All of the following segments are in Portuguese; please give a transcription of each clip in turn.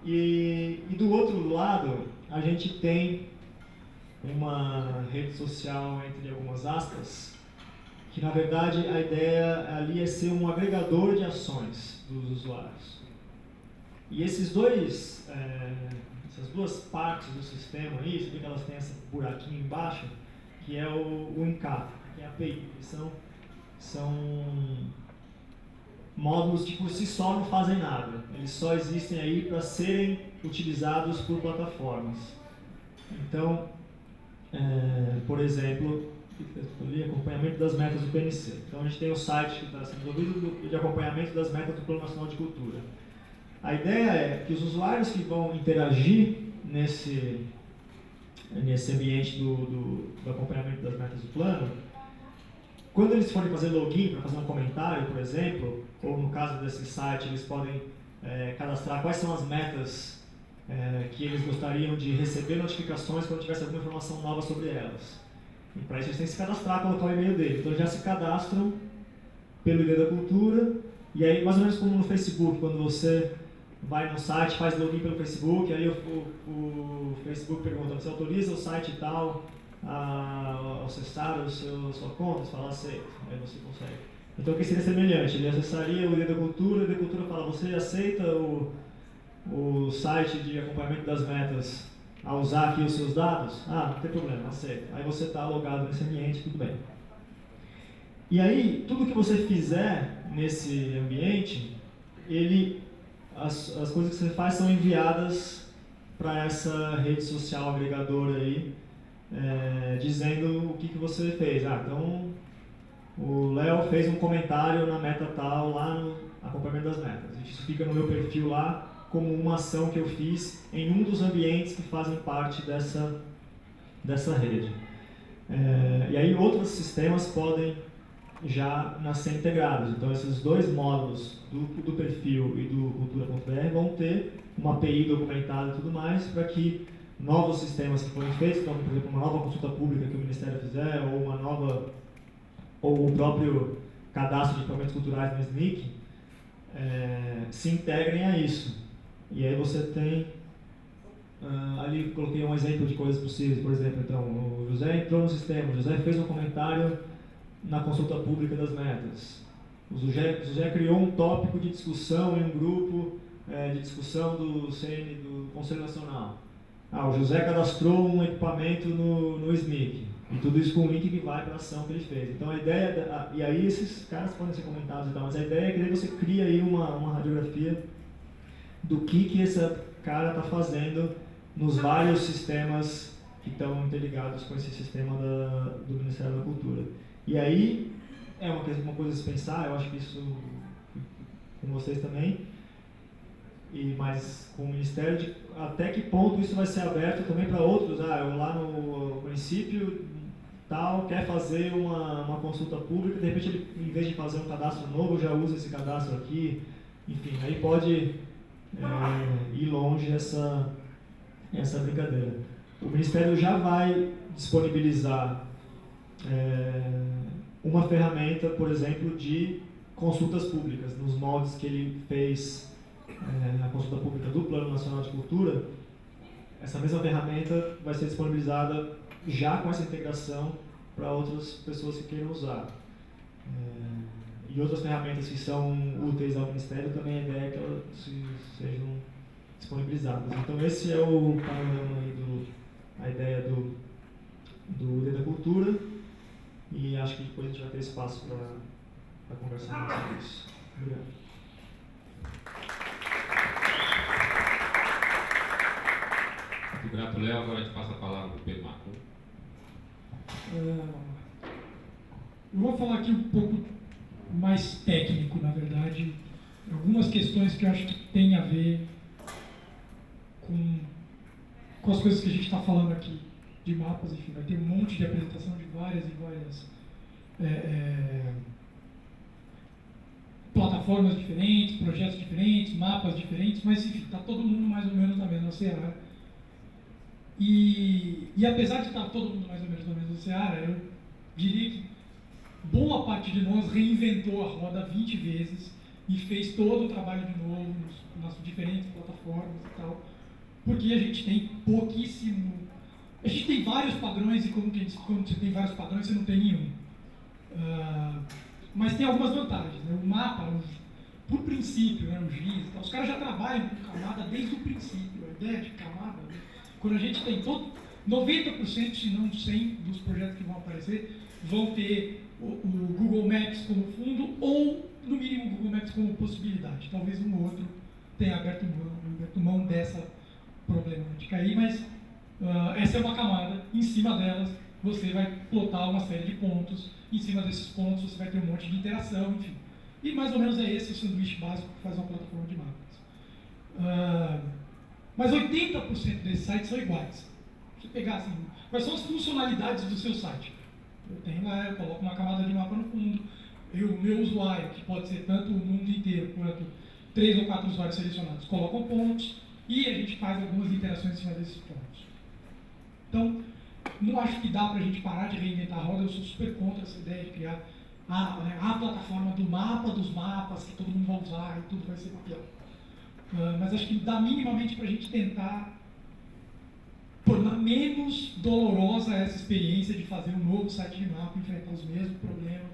E do outro lado, a gente tem uma rede social, entre algumas aspas, que na verdade a ideia ali é ser um agregador de ações dos usuários. E essas duas partes do sistema aí, você vê que elas têm esse buraquinho embaixo, que é o encap, que é a API. São módulos que por si só não fazem nada. Eles só existem aí para serem utilizados por plataformas. Então, por exemplo, acompanhamento das metas do PNC. Então a gente tem o site que está sendo desenvolvido de acompanhamento das metas do Plano Nacional de Cultura. A ideia é que os usuários que vão interagir nesse ambiente do acompanhamento das metas do plano, quando eles forem fazer login para fazer um comentário, por exemplo, ou no caso desse site, eles podem cadastrar quais são as metas que eles gostariam de receber notificações quando tivesse alguma informação nova sobre elas. E para isso eles têm que se cadastrar, colocar o e-mail dele. Então eles já se cadastram pelo ID da cultura, e aí mais ou menos como no Facebook, quando você vai no site, faz login pelo Facebook, aí o Facebook pergunta, você autoriza o site e tal a acessar sua conta? Você fala, aceito, aí você consegue. Então o que seria semelhante? Ele acessaria o ID da cultura, e a cultura fala, você aceita o site de acompanhamento das metas a usar aqui os seus dados? Ah, não tem problema, aceito. Aí você está logado nesse ambiente, tudo bem. E aí, tudo que você fizer nesse ambiente, as coisas que você faz são enviadas para essa rede social agregadora aí, dizendo o que você fez. Então o Léo fez um comentário na meta tal, lá no acompanhamento das metas. Isso fica no meu perfil lá como uma ação que eu fiz em um dos ambientes que fazem parte dessa rede. E aí outros sistemas podem já nascer integrados. Então esses dois módulos do perfil e do cultura.br vão ter uma API documentada e tudo mais para que novos sistemas que forem feitos, então, por exemplo, uma nova consulta pública que o Ministério fizer, ou o próprio cadastro de equipamentos culturais no SNCC, se integrem a isso. E aí você tem, ali coloquei um exemplo de coisas possíveis, por exemplo, então, o José entrou no sistema, o José fez um comentário na consulta pública das metas. O José criou um tópico de discussão em um grupo de discussão do Conselho Nacional. O José cadastrou um equipamento no SNCC. E tudo isso com um link que vai para a ação que ele fez. Então a ideia, e aí esses caras podem ser comentados e tal, mas a ideia é que você cria aí uma radiografia do que esse cara está fazendo nos vários sistemas que estão interligados com esse sistema do Ministério da Cultura. E aí é uma coisa a se pensar, eu acho que isso com vocês também, mas com o Ministério, até que ponto isso vai ser aberto também para outros. Eu lá no município tal quer fazer uma consulta pública, de repente ele, em vez de fazer um cadastro novo, já usa esse cadastro aqui. Enfim, aí pode ir longe essa brincadeira. O Ministério já vai disponibilizar uma ferramenta, por exemplo, de consultas públicas, nos moldes que ele fez na consulta pública do Plano Nacional de Cultura. Essa mesma ferramenta vai ser disponibilizada já com essa integração para outras pessoas que queiram usar. E outras ferramentas que são úteis ao Ministério, também a ideia é que elas sejam disponibilizadas. Então esse é o panorama aí a ideia do ID da Cultura, e acho que depois a gente vai ter espaço para conversar mais sobre isso. Obrigado. Muito grato, Léo. Agora a gente passa a palavra para o Pedro Marco. Eu vou falar aqui um pouco mais técnico, na verdade, algumas questões que eu acho que tem a ver com as coisas que a gente está falando aqui, de mapas, enfim, vai ter um monte de apresentação de várias plataformas diferentes, projetos diferentes, mapas diferentes, mas enfim, está todo mundo mais ou menos na mesma seara. E apesar de estar todo mundo mais ou menos na mesma seara, eu diria que boa parte de nós reinventou a roda 20 vezes e fez todo o trabalho de novo nas diferentes plataformas e tal, porque a gente tem pouquíssimo. A gente tem vários padrões e quando você tem vários padrões, você não tem nenhum. Mas tem algumas vantagens, né? O mapa, por princípio, né, o GIS, os caras já trabalham com camada desde o princípio. A ideia de camada, né? Quando a gente tem 90%, se não 100% dos projetos que vão aparecer, vão ter o Google Maps como fundo ou, no mínimo, o Google Maps como possibilidade. Talvez um ou outro tenha aberto mão dessa problemática aí, mas essa é uma camada. Em cima delas, você vai plotar uma série de pontos. Em cima desses pontos, você vai ter um monte de interação, enfim. E mais ou menos é esse o sanduíche básico que faz uma plataforma de mapas. Mas 80% desses sites são iguais. Se pegar assim, quais são as funcionalidades do seu site? Eu tenho lá, eu coloco uma camada de mapa no fundo. O meu usuário, que pode ser tanto o mundo inteiro quanto 3 ou 4 usuários selecionados, colocam pontos e a gente faz algumas interações em cima desses pontos. Então, não acho que dá para a gente parar de reinventar a roda. Eu sou super contra essa ideia de criar a plataforma do mapa dos mapas que todo mundo vai usar e tudo vai ser papel. Mas acho que dá minimamente para a gente tentar tornar menos dolorosa essa experiência de fazer um novo site de mapa, enfrentar os mesmos problemas,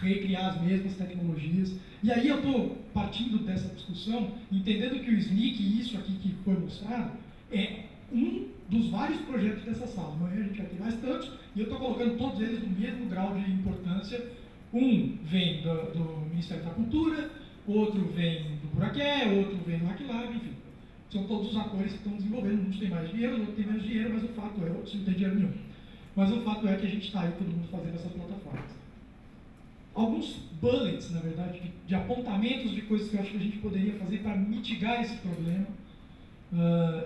recriar as mesmas tecnologias. E aí eu estou partindo dessa discussão, entendendo que o Snyk, e isso aqui que foi mostrado, é um dos vários projetos dessa sala. Amanhã a gente vai ter mais tantos, e eu estou colocando todos eles no mesmo grau de importância. Um vem do Ministério da Cultura, outro vem do Buraqué, outro vem do Hacklab, enfim. São todos os atores que estão desenvolvendo. Uns têm mais dinheiro, outros têm menos dinheiro, mas o fato é, outros não têm dinheiro nenhum. Mas o fato é que a gente está aí, todo mundo fazendo essas plataformas. Alguns bullets, na verdade, de apontamentos de coisas que eu acho que a gente poderia fazer para mitigar esse problema.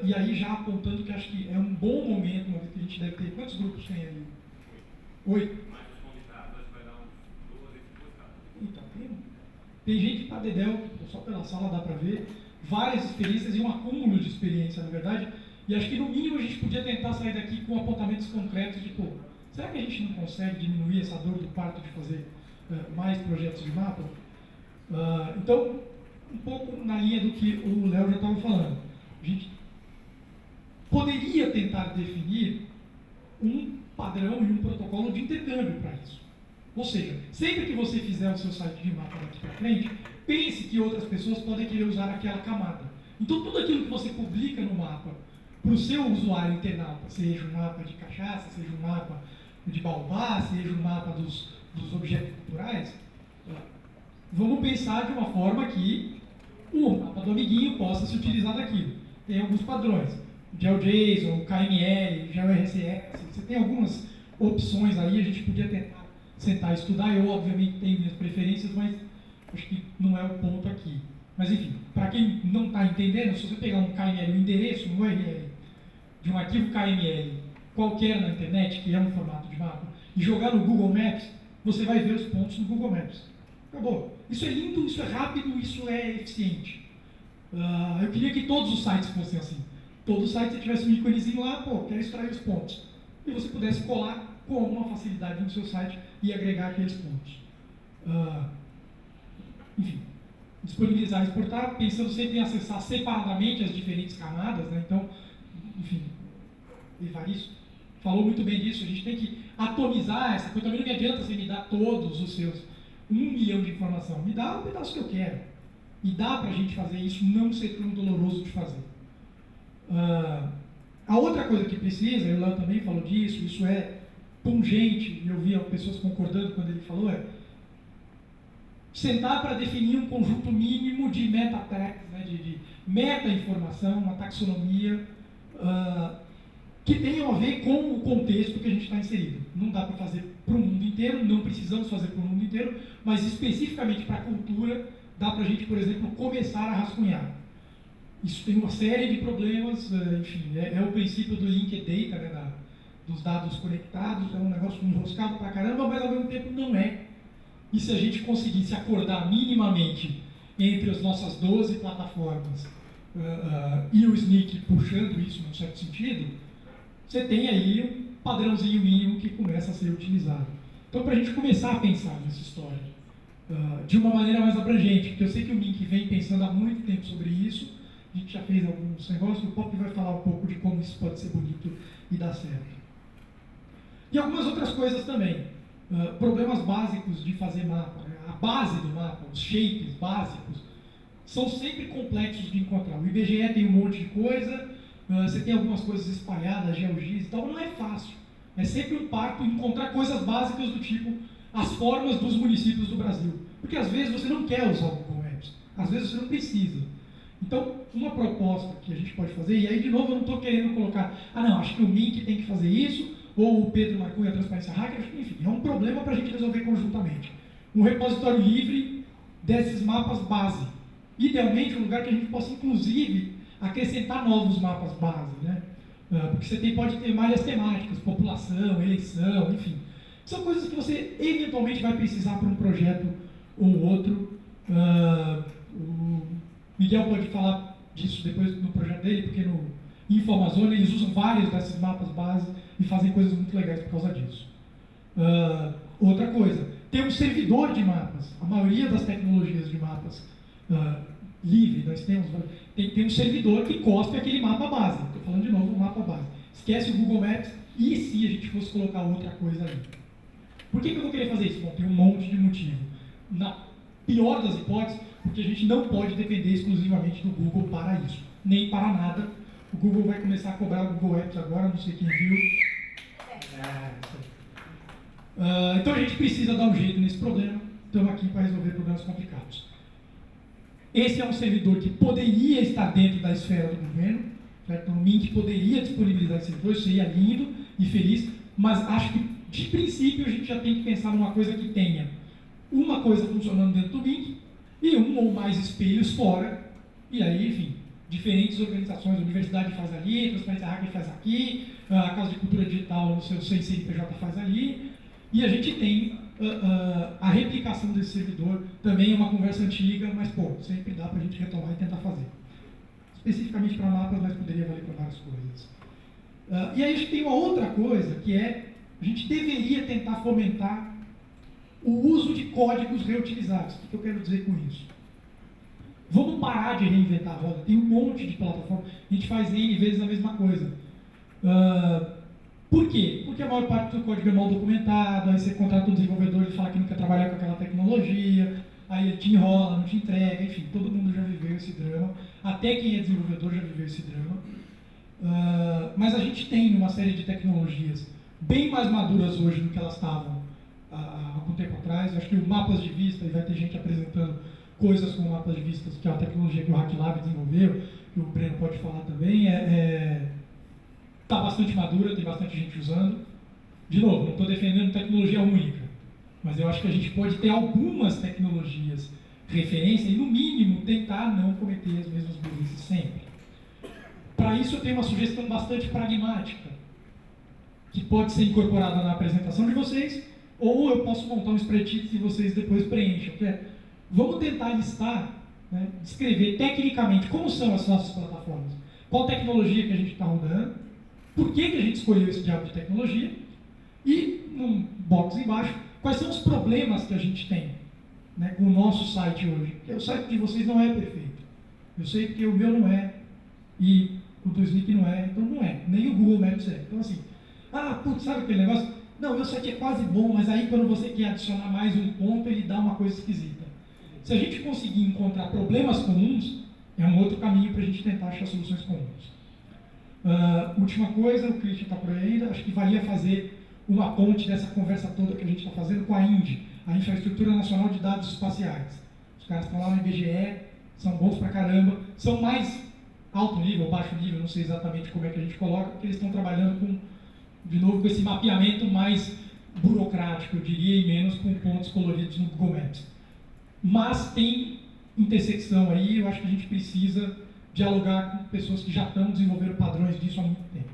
E aí já apontando que acho que é um bom momento, uma vez que a gente deve ter. Quantos grupos tem ali? 8? Então, tem gente que está dedéu, só pela sala dá para ver, várias experiências e um acúmulo de experiência, na verdade. E acho que no mínimo a gente podia tentar sair daqui com apontamentos concretos de, pô, será que a gente não consegue diminuir essa dor do parto de fazer mais projetos de mapa? Então, um pouco na linha do que o Léo já estava falando. A gente poderia tentar definir um padrão e um protocolo de intercâmbio para isso. Ou seja, sempre que você fizer o seu site de mapa daqui para frente, pense que outras pessoas podem querer usar aquela camada. Então, tudo aquilo que você publica no mapa para o seu usuário internauta, seja um mapa de cachaça, seja um mapa de baobá, seja um mapa dos objetos culturais, vamos pensar de uma forma que o mapa do amiguinho possa se utilizar daquilo. Tem alguns padrões, GeoJSON, KML, GeoRCS, você tem algumas opções aí, a gente podia tentar sentar e estudar. Eu, obviamente, tenho minhas preferências, mas acho que não é o ponto aqui. Mas, enfim, para quem não está entendendo, se você pegar um KML, um endereço, um URL de um arquivo KML qualquer na internet, que é um formato de mapa, e jogar no Google Maps, você vai ver os pontos no Google Maps. Acabou. Isso é lindo, isso é rápido, isso é eficiente. Eu queria que todos os sites fossem assim. Todo site, se tivesse um íconezinho lá, pô, quero extrair os pontos. E você pudesse colar com alguma facilidade no seu site e agregar aqueles pontos. Enfim, disponibilizar e exportar, pensando sempre em acessar separadamente as diferentes camadas, né? Então, enfim, Evaristo falou muito bem disso, a gente tem que atomizar essa coisa. Também não me adianta você me dar todos os seus 1 milhão de informação, me dá um pedaço que eu quero. E dá para a gente fazer isso, não ser tão doloroso de fazer. A outra coisa que precisa, e o Léo também falou disso, isso é pungente, e eu vi pessoas concordando quando ele falou, é sentar para definir um conjunto mínimo de meta tags, né, de meta-informação, uma taxonomia, que tenham a ver com o contexto que a gente está inserido. Não dá para fazer para o mundo inteiro, não precisamos fazer para o mundo inteiro, mas especificamente para a cultura, dá para a gente, por exemplo, começar a rascunhar. Isso tem uma série de problemas, enfim, é o princípio do linked data, né, dos dados conectados, é um negócio enroscado pra caramba, mas ao mesmo tempo não é. E se a gente conseguisse acordar minimamente entre as nossas 12 plataformas e o Snyk puxando isso num certo sentido, você tem aí um padrãozinho mínimo que começa a ser utilizado. Então, para a gente começar a pensar nessa história, de uma maneira mais abrangente, porque eu sei que o Mink vem pensando há muito tempo sobre isso, a gente já fez alguns negócios, o Pop vai falar um pouco de como isso pode ser bonito e dar certo. E algumas outras coisas também, problemas básicos de fazer mapa, né? A base do mapa, os shapes básicos, são sempre complexos de encontrar. O IBGE tem um monte de coisa, você tem algumas coisas espalhadas, GeoGIS e tal, não é fácil. É sempre um parto encontrar coisas básicas do tipo as formas dos municípios do Brasil. Porque às vezes você não quer usar o Google Maps, às vezes você não precisa. Então, uma proposta que a gente pode fazer, e aí de novo eu não estou querendo colocar, não, acho que o Mink tem que fazer isso, ou o Pedro Marcon e a Transparência Hacker, enfim, é um problema para a gente resolver conjuntamente. Um repositório livre desses mapas base. Idealmente, um lugar que a gente possa, inclusive, acrescentar novos mapas base, né? Porque você pode ter malhas temáticas, população, eleição, enfim. São coisas que você eventualmente vai precisar para um projeto ou outro. O Miguel pode falar disso depois no projeto dele, porque no InfoAmazônia eles usam vários desses mapas base e fazem coisas muito legais por causa disso. Outra coisa, tem um servidor de mapas. A maioria das tecnologias de mapas livre, nós temos, tem um servidor que cospe aquele mapa base. Estou falando de novo do mapa base. Esquece o Google Maps e se a gente fosse colocar outra coisa ali. Por que eu vou querer fazer isso? Bom, tem um monte de motivo. Na pior das hipóteses, porque a gente não pode depender exclusivamente do Google para isso. Nem para nada. O Google vai começar a cobrar o Google Apps agora, não sei quem viu. Então a gente precisa dar um jeito nesse problema. Estamos aqui para resolver problemas complicados. Esse é um servidor que poderia estar dentro da esfera do governo, certo? Então, o Mink poderia disponibilizar esse servidor, isso seria lindo e feliz, mas acho que, de princípio, a gente já tem que pensar numa coisa que tenha uma coisa funcionando dentro do Mink e um ou mais espelhos fora, e aí, enfim, diferentes organizações, a universidade faz ali, a Transparência Hacker faz aqui, a Casa de Cultura Digital no seu CNPJ faz ali, e a gente tem a replicação desse servidor. Também é uma conversa antiga, mas pô, sempre dá para a gente retomar e tentar fazer. Especificamente para mapas, mas poderia valer para várias coisas. E aí a gente tem uma outra coisa, que é, a gente deveria tentar fomentar o uso de códigos reutilizados. O que eu quero dizer com isso? Vamos parar de reinventar a roda. Tem um monte de plataformas, a gente faz N vezes a mesma coisa. Por quê? Porque a maior parte do código é mal documentado, aí você contrata um desenvolvedor e fala que não quer trabalhar com aquela tecnologia, aí ele te enrola, não te entrega, enfim, todo mundo já viveu esse drama, até quem é desenvolvedor já viveu esse drama. Mas a gente tem uma série de tecnologias bem mais maduras hoje do que elas estavam há algum tempo atrás. Eu acho que o Mapas de Vista, e vai ter gente apresentando coisas como Mapas de Vista, que é uma tecnologia que o HackLab desenvolveu, que o Breno pode falar também, está bastante madura, tem bastante gente usando. De novo, não estou defendendo tecnologia única, mas eu acho que a gente pode ter algumas tecnologias referência e, no mínimo, tentar não cometer as mesmas burrices sempre. Para isso, eu tenho uma sugestão bastante pragmática, que pode ser incorporada na apresentação de vocês, ou eu posso montar um spreadsheet e vocês depois preencham. Que é, vamos tentar listar, né, descrever tecnicamente como são as nossas plataformas, qual tecnologia que a gente está rodando, por que a gente escolheu esse diabo de tecnologia, e, num box embaixo, quais são os problemas que a gente tem, né, com o nosso site hoje. Porque o site de vocês não é perfeito. Eu sei que o meu não é, e o do Slick não é, então não é. Nem o Google Maps é. Então assim, putz, sabe aquele negócio? Não, meu site é quase bom, mas aí quando você quer adicionar mais um ponto, ele dá uma coisa esquisita. Se a gente conseguir encontrar problemas comuns, é um outro caminho para a gente tentar achar soluções comuns. Última coisa, o Christian está por aí ainda, acho que valia fazer uma ponte dessa conversa toda que a gente está fazendo com a INDE, a Infraestrutura Nacional de Dados Espaciais. Os caras estão lá no IBGE, são bons pra caramba, são mais alto nível, baixo nível, não sei exatamente como é que a gente coloca, porque eles estão trabalhando com, de novo, com esse mapeamento mais burocrático, eu diria, e menos com pontos coloridos no Google Maps. Mas tem intersecção aí, eu acho que a gente precisa dialogar com pessoas que já estão desenvolvendo padrões disso há muito tempo.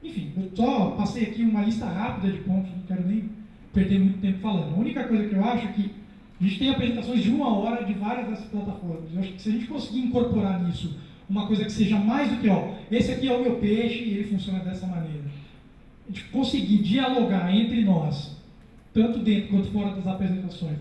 Enfim, eu só passei aqui uma lista rápida de pontos, não quero nem perder muito tempo falando. A única coisa que eu acho é que a gente tem apresentações de 1 hora de várias dessas plataformas. Eu acho que se a gente conseguir incorporar nisso uma coisa que seja mais do que, esse aqui é o meu peixe e ele funciona dessa maneira. A gente conseguir dialogar entre nós, tanto dentro quanto fora das apresentações,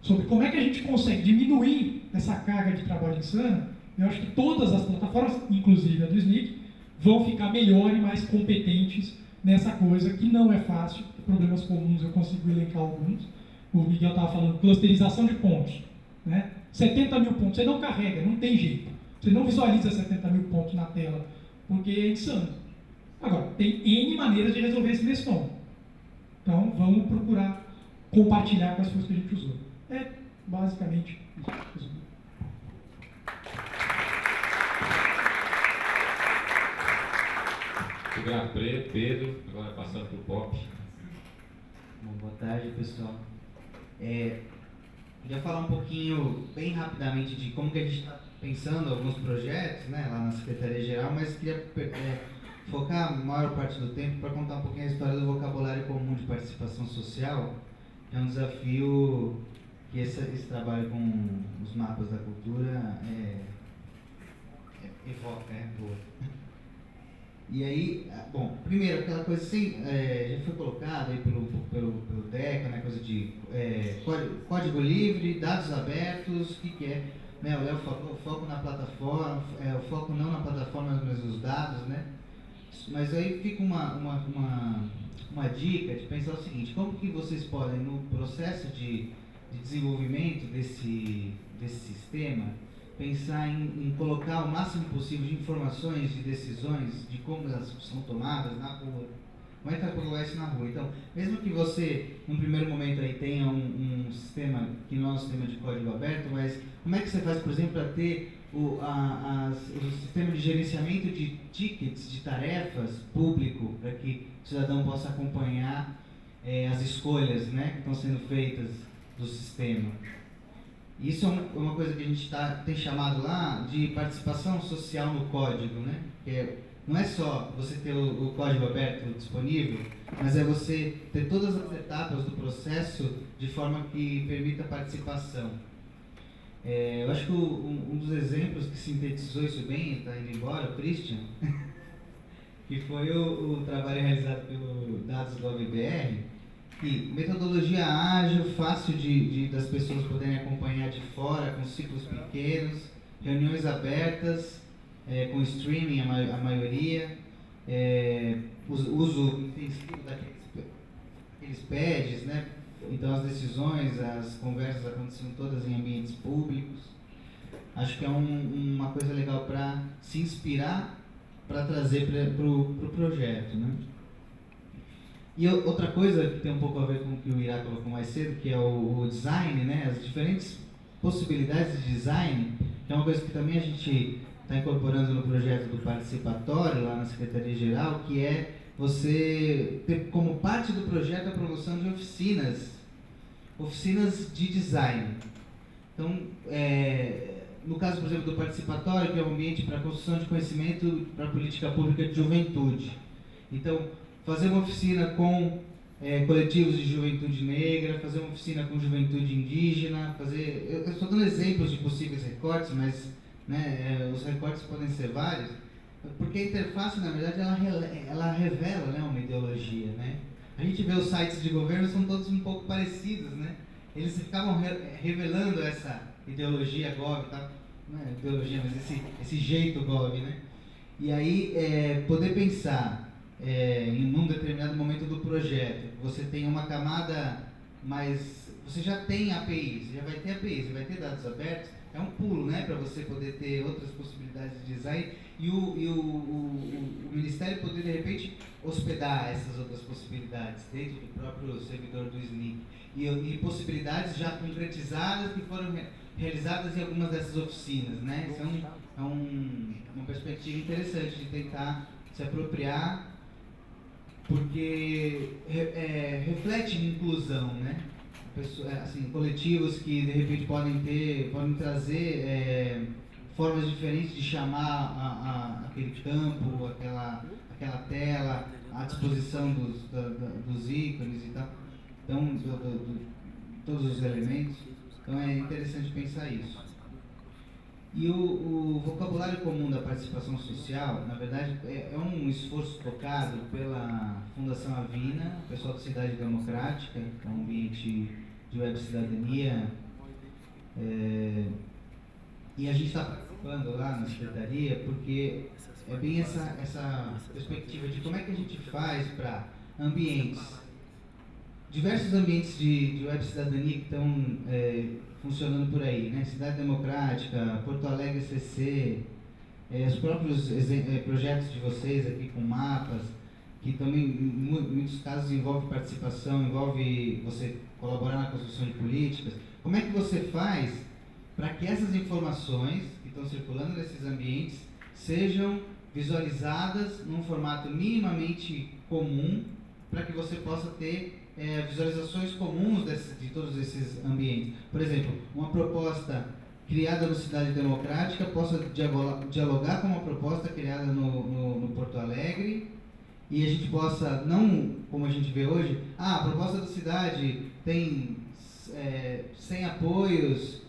sobre como é que a gente consegue diminuir essa carga de trabalho insana, eu acho que todas as plataformas, inclusive a do SNCC, vão ficar melhor e mais competentes nessa coisa que não é fácil. Problemas comuns, eu consigo elencar alguns. O Miguel estava falando, clusterização de pontos. Né? 70 mil pontos, você não carrega, não tem jeito. Você não visualiza 70 mil pontos na tela, porque é insano. Agora, tem N maneiras de resolver esse questão. Então, vamos procurar compartilhar com as coisas que a gente usou. É basicamente isso. Muito grato, Pedro. Agora passando para o Pop. Bom, boa tarde, pessoal. Queria falar um pouquinho, bem rapidamente, de como que a gente está pensando alguns projetos, né, lá na Secretaria-Geral, mas queria focar a maior parte do tempo para contar um pouquinho a história do vocabulário comum de participação social, que é um desafio que esse trabalho com os mapas da cultura evoca, boa. E aí, bom, primeiro, aquela coisa assim, já foi colocada aí pelo DECA, né, coisa de código livre, dados abertos, o que é? Né, o foco na plataforma, o foco não na plataforma, mas nos dados, né? Mas aí fica uma dica de pensar o seguinte: como que vocês podem, no processo de desenvolvimento desse sistema, pensar em colocar o máximo possível de informações, de decisões, de como elas são tomadas na rua. Como é que vai colocar isso na rua? Então, mesmo que você, num primeiro momento, aí tenha um sistema, que não é um sistema de código aberto, mas como é que você faz, por exemplo, para ter o sistema de gerenciamento de tickets, de tarefas público, para que o cidadão possa acompanhar as escolhas, né, que estão sendo feitas do sistema? Isso é uma coisa que a gente tem chamado lá de participação social no código, né? Não é só você ter o código aberto disponível, mas é você ter todas as etapas do processo de forma que permita a participação. Eu acho que um dos exemplos que sintetizou isso bem, está indo embora, o Christian, que foi o trabalho realizado pelo Dados.gov.br, que metodologia ágil, fácil das pessoas poderem acompanhar de fora, com ciclos pequenos, reuniões abertas, com streaming a maioria, uso intensivo daqueles pads, né? Então as decisões, as conversas aconteciam todas em ambientes públicos. Acho que é uma coisa legal para se inspirar, para trazer para o projeto, né? E outra coisa que tem um pouco a ver com o que o Irá colocou mais cedo, que é o design, né? As diferentes possibilidades de design, que é uma coisa que também a gente está incorporando no projeto do participatório, lá na Secretaria-Geral, que é você ter como parte do projeto a promoção de oficinas de design. Então, no caso, por exemplo, do participatório, que é um ambiente para construção de conhecimento para a política pública de juventude. Então, fazer uma oficina com coletivos de juventude negra, fazer uma oficina com juventude indígena, eu estou dando exemplos de possíveis recortes, mas né, os recortes podem ser vários, porque a interface, na verdade, ela revela, né, uma ideologia, né? A gente vê os sites de governo, são todos um pouco parecidos, né? Eles acabam revelando essa ideologia gov, tá? Não é ideologia, mas esse jeito gov, né? E aí, poder pensar em um determinado momento do projeto, você tem uma camada mais... Você já tem API, você já vai ter API, você vai ter dados abertos, é um pulo, né, para você poder ter outras possibilidades de design e o Ministério poder, de repente, hospedar essas outras possibilidades dentro do próprio servidor do SNCC. E possibilidades já concretizadas que foram realizadas em algumas dessas oficinas, né? Isso é uma perspectiva interessante de tentar se apropriar, porque reflete inclusão, né? Assim, coletivos que de repente podem trazer formas diferentes de chamar aquele campo, aquela tela, à disposição dos ícones e tal, então todos os elementos. Então é interessante pensar isso. E o vocabulário comum da participação social, na verdade, é um esforço tocado pela Fundação Avina, o pessoal da Cidade Democrática, que é um ambiente de web cidadania E a gente está participando lá na secretaria porque é bem essa perspectiva de como é que a gente faz para diversos ambientes de web cidadania que estão funcionando por aí, né? Cidade Democrática, Porto Alegre CC, os próprios projetos de vocês aqui com mapas, que também em muitos casos envolve participação, envolve você colaborar na construção de políticas. Como é que você faz para que essas informações que estão circulando nesses ambientes sejam visualizadas num formato minimamente comum, para que você possa ter visualizações comuns de todos esses ambientes? Por exemplo, uma proposta criada no Cidade Democrática possa dialogar com uma proposta criada no Porto Alegre, e a gente possa, não como a gente vê hoje, a proposta da cidade tem 100 apoios,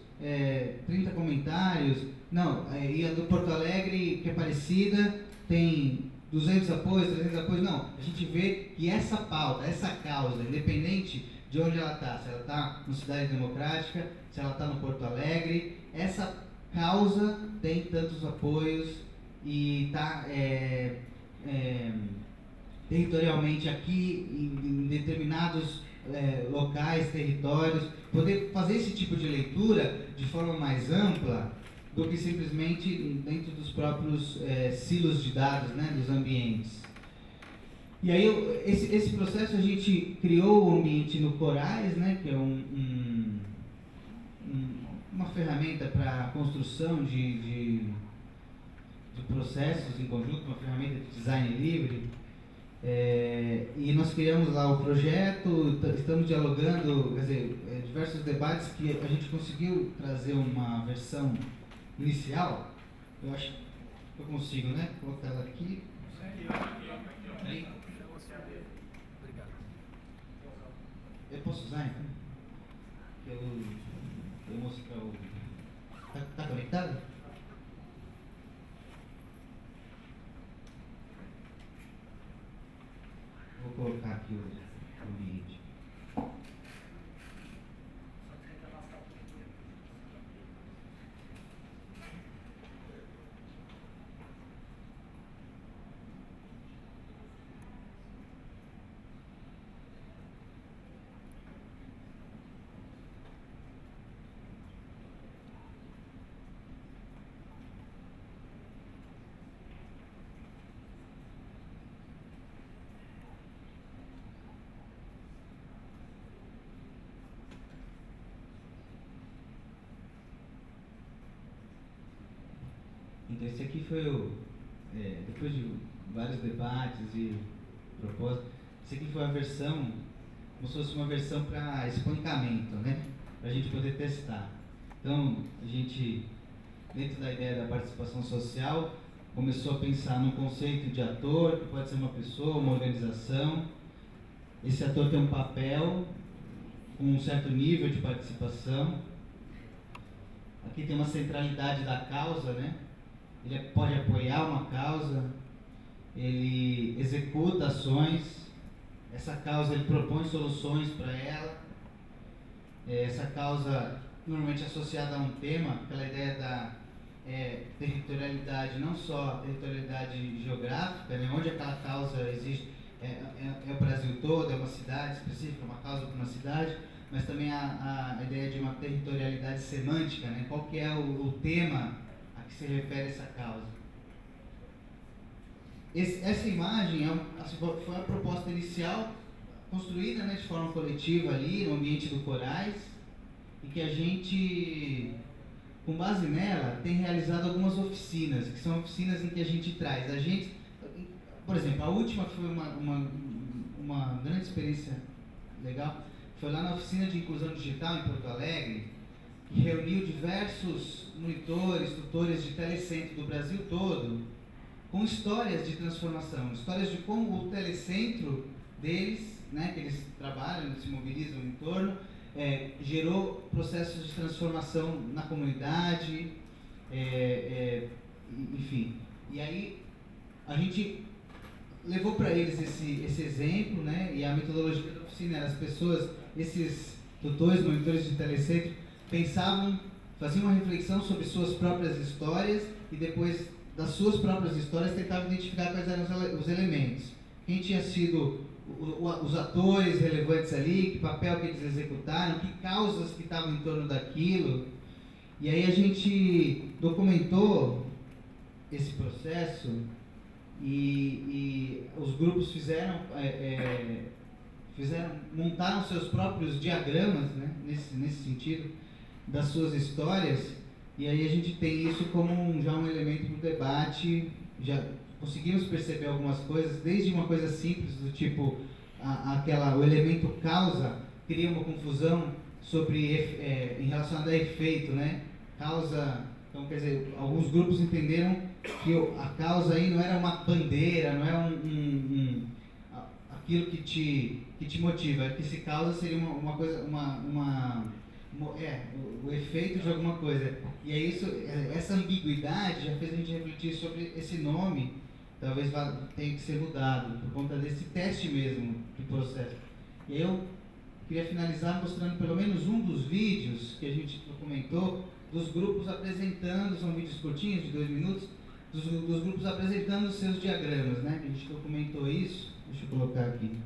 30 comentários, não, e a do Porto Alegre, que é parecida, tem 200 apoios, 300 apoios, não. A gente vê que essa pauta, essa causa, independente de onde ela está, se ela está no Cidade Democrática, se ela está no Porto Alegre, essa causa tem tantos apoios e está territorialmente aqui, em determinados locais, territórios, poder fazer esse tipo de leitura de forma mais ampla do que simplesmente dentro dos próprios silos de dados, né, dos ambientes. E aí, esse processo, a gente criou o ambiente no Corais, né, que é uma ferramenta para construção de processos em conjunto, uma ferramenta de design livre. E nós criamos lá o projeto, estamos dialogando, quer dizer, diversos debates que a gente conseguiu trazer uma versão inicial. Eu acho que eu consigo, né? Vou colocar ela aqui. Eu posso usar, então? Eu mostrar o... Tá conectado? Vou colocar aqui o ambiente. Então esse aqui foi depois de vários debates e propostas, esse aqui foi a versão, como se fosse uma versão para espancamento, né? Para a gente poder testar. Então, a gente, dentro da ideia da participação social, começou a pensar no conceito de ator, que pode ser uma pessoa, uma organização. Esse ator tem um papel com um certo nível de participação. Aqui tem uma centralidade da causa, né? Ele pode apoiar uma causa, ele executa ações, essa causa ele propõe soluções para ela. Essa causa normalmente associada a um tema, aquela ideia da territorialidade, não só territorialidade geográfica, né? Onde aquela causa existe, é o Brasil todo, é uma cidade específica, uma causa para uma cidade, mas também a ideia de uma territorialidade semântica, né? Qual que é o tema que se refere a essa causa. Essa imagem foi a proposta inicial, construída, né, de forma coletiva ali, no ambiente do Corais, e que a gente, com base nela, tem realizado algumas oficinas, que são oficinas em que a gente traz. Por exemplo, a última foi uma grande experiência legal, foi lá na oficina de inclusão digital em Porto Alegre, que reuniu diversos monitores, tutores de telecentro do Brasil todo, com histórias de transformação, histórias de como o telecentro deles, né, que eles trabalham, se mobilizam em torno, gerou processos de transformação na comunidade, enfim. E aí a gente levou para eles esse exemplo, né, e a metodologia da oficina era as pessoas, esses tutores, monitores de telecentro, pensavam faziam uma reflexão sobre suas próprias histórias e depois das suas próprias histórias tentavam identificar quais eram os elementos. Quem tinha sido os atores relevantes ali, que papel que eles executaram, que causas que estavam em torno daquilo. E aí a gente documentou esse processo e os grupos montaram seus próprios diagramas, né, nesse sentido, das suas histórias, e aí a gente tem isso como já um elemento para o debate. Já conseguimos perceber algumas coisas, desde uma coisa simples, do tipo, o elemento causa cria uma confusão em relação a efeito, né? Causa, então quer dizer, alguns grupos entenderam que a causa aí não era uma bandeira, não é aquilo que te motiva, que se causa seria uma coisa, o efeito de alguma coisa. E é isso, essa ambiguidade já fez a gente refletir sobre esse nome, talvez tenha que ser mudado, por conta desse teste mesmo do processo. E aí eu queria finalizar mostrando pelo menos um dos vídeos que a gente documentou, dos grupos apresentando, são vídeos curtinhos, de 2 minutos, dos grupos apresentando os seus diagramas, né? A gente documentou isso, deixa eu colocar aqui.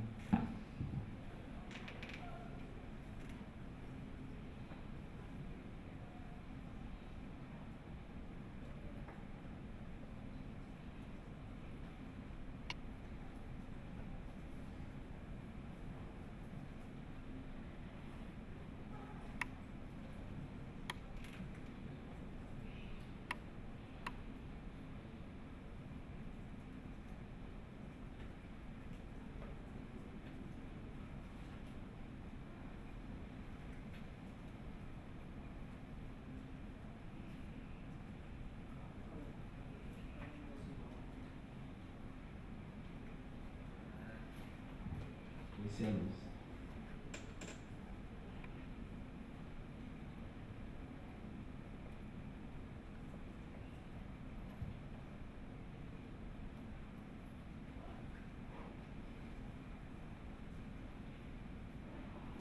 Esse é a luz.